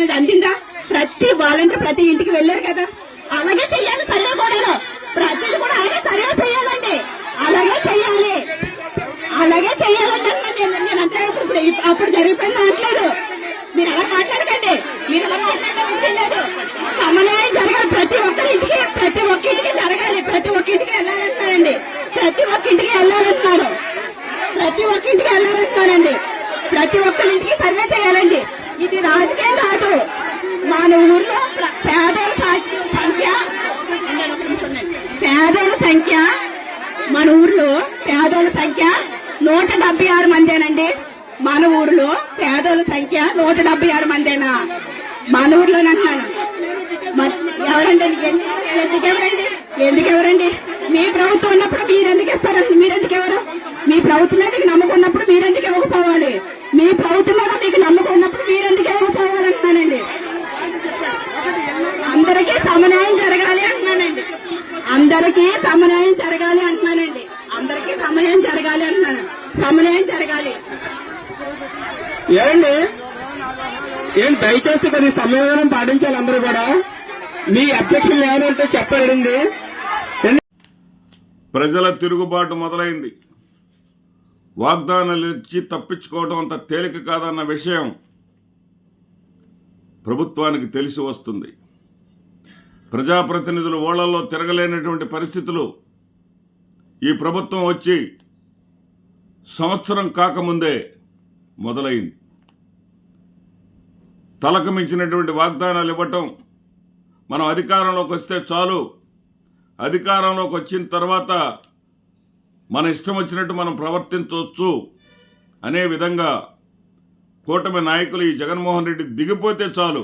అనేది అందిందా? ప్రతి వాలంటీర్ ప్రతి ఇంటికి వెళ్ళారు కదా, అలాగే చెయ్యాలి. సర్వే కూడా ప్రతిది కూడా అలాగే సర్వే చేయాలండి, అలాగే చెయ్యాలి, అలాగే చెయ్యాలంటే నేను అంతే. అప్పుడు జరిగిపోయింది అనట్లేదు, మీరు అలా మాట్లాడకండి, మీరు అలా మాట్లాడలేదు. సమన్వయం జరగాలి, ప్రతి ఒక్కరింటికి జరగాలి, ప్రతి ఒక్కింటికి వెళ్ళాలంటున్నారండి, ప్రతి ఒక్కింటికి వెళ్ళాలంటున్నారు, ప్రతి ఒక్కింటికి వెళ్ళాలంటున్నారండి, ప్రతి ఒక్కరింటికి సర్వే చేయాలండి. ఇది రాజకీయం కాదు. మన ఊర్లో మన ఊర్లో పేదోళ్ళ సంఖ్య 176 మందేనండి. మన ఊర్లో పేదోళ్ళ సంఖ్య 176 మందేనా? మన ఊర్లోనంటున్నాను. ఎవరండి? ఎందుకెవరండి? మీ ప్రభుత్వం ఉన్నప్పుడు మీరెందుకు ఇస్తారండి? మీరెందుకు ఎవరు? మీ ప్రభుత్వం మీకు నమ్మకం ఉన్నప్పుడు మీరెందుకు ఇవ్వకపోవాలి? మీ ప్రభుత్వం మీద మీకు నమ్మకం ఉన్నప్పుడు మీరెందుకు ఇవ్వకపోవాలంటున్నానండి. అందరికీ సమన్వయం జరగాలి అంటున్నానండి, అందరికీ సమన్వయం జరగాలి అంటున్నానండి, అందరికీ సమన్వయం జరగాలి అంటున్నాను, సమన్వయం జరగాలి. ఏం దయచేసి కొద్ది సమన్వయం పాటించాలి అందరూ కూడా. మీ అధ్యక్షులు ఏమంటే చెప్పండి. ప్రజల తిరుగుబాటు మొదలైంది. వాగ్దానాలు ఇచ్చి తప్పించుకోవడం అంత తేలిక కాదన్న విషయం ప్రభుత్వానికి తెలిసి వస్తుంది. ప్రజాప్రతినిధులు ఓళ్లలో తిరగలేనటువంటి పరిస్థితులు ఈ ప్రభుత్వం వచ్చి సంవత్సరం కాకముందే మొదలైంది. తలకు మించినటువంటి వాగ్దానాలు ఇవ్వటం, మనం అధికారంలోకి వస్తే చాలు, అధికారంలోకి వచ్చిన తర్వాత మన ఇష్టం వచ్చినట్టు మనం ప్రవర్తించవచ్చు అనే విధంగా కూటమి నాయకులు ఈ జగన్మోహన్ రెడ్డి దిగిపోతే చాలు,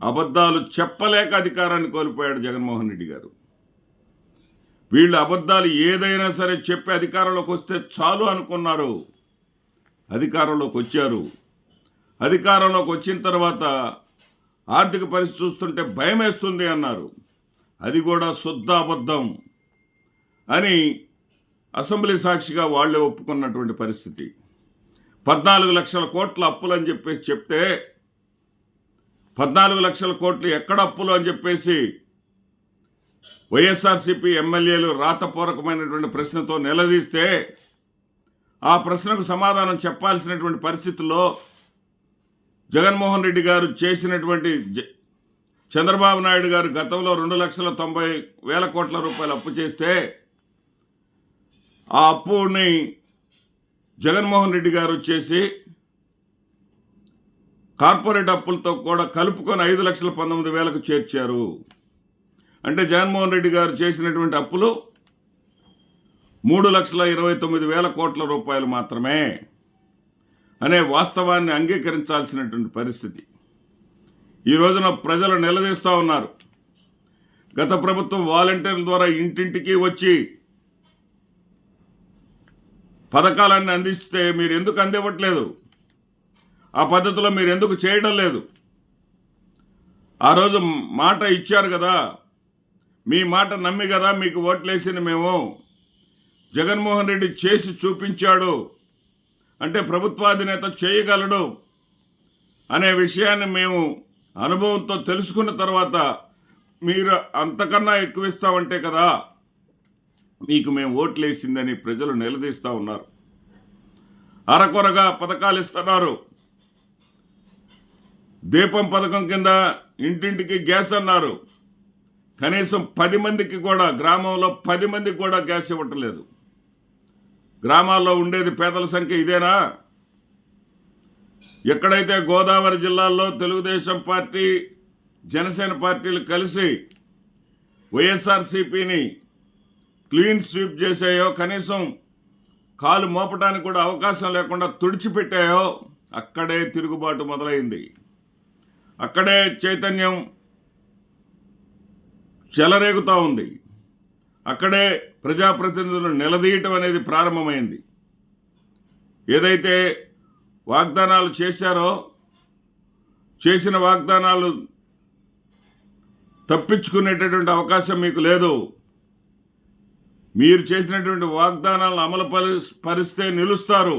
అబద్ధాలు చెప్పలేక అధికారాన్ని కోల్పోయాడు జగన్మోహన్ రెడ్డి గారు. వీళ్ళు అబద్ధాలు ఏదైనా సరే చెప్పి అధికారంలోకి వస్తే చాలు అనుకున్నారు. అధికారంలోకి వచ్చారు. అధికారంలోకి వచ్చిన తర్వాత ఆర్థిక పరిస్థితి చూస్తుంటే భయం వేస్తుంది అన్నారు. అది కూడా శుద్ధ అబద్ధం అని అసెంబ్లీ సాక్షిగా వాళ్లే ఒప్పుకున్నటువంటి పరిస్థితి. 14 లక్షల కోట్ల అప్పులు అని చెప్పేసి చెప్తే 14 లక్షల కోట్లు ఎక్కడ అప్పులు అని చెప్పేసి వైఎస్ఆర్సీపీ ఎమ్మెల్యేలు రాతపూర్వకమైనటువంటి ప్రశ్నతో నిలదీస్తే ఆ ప్రశ్నకు సమాధానం చెప్పాల్సినటువంటి పరిస్థితుల్లో జగన్మోహన్ రెడ్డి గారు చేసినటువంటి చంద్రబాబు నాయుడు గారు గతంలో 2,90,000 కోట్ల రూపాయలు అప్పు చేస్తే ఆ అప్పుని జగన్మోహన్ రెడ్డి గారు వచ్చేసి కార్పొరేట్ అప్పులతో కూడా కలుపుకొని 5,19,000కు చేర్చారు. అంటే జగన్మోహన్ రెడ్డి గారు చేసినటువంటి అప్పులు 3,29,000 కోట్ల రూపాయలు మాత్రమే అనే వాస్తవాన్ని అంగీకరించాల్సినటువంటి పరిస్థితి. ఈ రోజున ప్రజలు నిలదీస్తూ ఉన్నారు. గత ప్రభుత్వం వాలంటీర్ల ద్వారా ఇంటింటికి వచ్చి పథకాలన్నీ అందిస్తే మీరు ఎందుకు అందివ్వట్లేదు? ఆ పద్ధతిలో మీరు ఎందుకు చేయడం లేదు? ఆ రోజు మాట ఇచ్చారు కదా, మీ మాట నమ్మి కదా మీకు ఓట్లేసింది మేము. జగన్మోహన్ రెడ్డి చేసి చూపించాడు అంటే ప్రభుత్వాధినేత చేయగలడు అనే విషయాన్ని మేము అనుభవంతో తెలుసుకున్న తర్వాత మీరు అంతకన్నా ఎక్కువ ఇస్తామంటే కదా మీకు మేము ఓట్లేసిందని ప్రజలు నిలదీస్తూ ఉన్నారు. అరకొరగా పథకాలు ఇస్తున్నారు. దీపం పథకం కింద ఇంటింటికి గ్యాస్ అన్నారు. కనీసం 10 మందికి కూడా, గ్రామంలో 10 మందికి కూడా గ్యాస్ ఇవ్వట్లేదు. గ్రామాల్లో ఉండేది పేదల సంఖ్య ఇదేనా? ఎక్కడైతే గోదావరి జిల్లాల్లో తెలుగుదేశం పార్టీ, జనసేన పార్టీలు కలిసి వైఎస్ఆర్సీపీని క్లీన్ స్వీప్ చేసాయో, కనీసం కాలు మోపడానికి కూడా అవకాశం లేకుండా తుడిచిపెట్టాయో, అక్కడే తిరుగుబాటు మొదలైంది. అక్కడే చైతన్యం చెలరేగుతూ ఉంది. అక్కడే ప్రజాప్రతినిధులను నిలదీయటం అనేది ప్రారంభమైంది. ఏదైతే వాగ్దానాలు చేశారో, చేసిన వాగ్దానాలు తప్పించుకునేటటువంటి అవకాశం మీకు లేదు. మీరు చేసినటువంటి వాగ్దానాలను అమలు పరిస్తే నిలుస్తారు.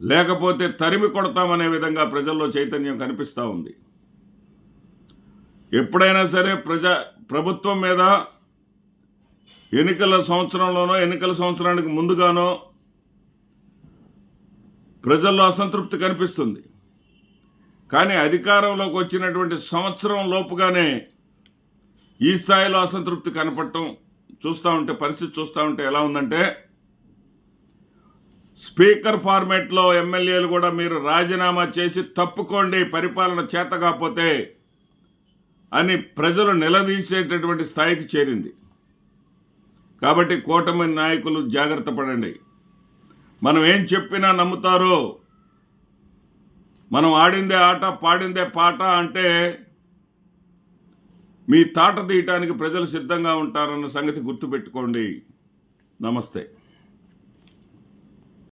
లేకపోతే తరిమి కొడతామనే విధంగా ప్రజల్లో చైతన్యం కనిపిస్తూ ఉంది. ఎప్పుడైనా సరే ప్రభుత్వం మీద ఎన్నికల సంవత్సరంలోనో ఎన్నికల సంవత్సరానికి ముందుగానో ప్రజల్లో అసంతృప్తి కనిపిస్తుంది. కానీ అధికారంలోకి వచ్చినటువంటి సంవత్సరం లోపుగానే ఈ స్థాయిలో అసంతృప్తి కనపడటం పరిస్థితి చూస్తూ ఉంటే ఎలా ఉందంటే, స్పీకర్ ఫార్మేట్లో ఎమ్మెల్యేలు కూడా మీరు రాజీనామా చేసి తప్పుకోండి పరిపాలన చేత కాకపోతే అని ప్రజలు నిలదీసేటటువంటి స్థాయికి చేరింది. కాబట్టి కూటమి నాయకులు జాగ్రత్త పడండి. మనం ఏం చెప్పినా నమ్ముతారు. మనం ఆడిందే ఆట పాడిందే పాట అంటే మీ తాట తీయటానికి ప్రజలు సిద్ధంగా ఉంటారన్న సంగతి గుర్తుపెట్టుకోండి. నమస్తే.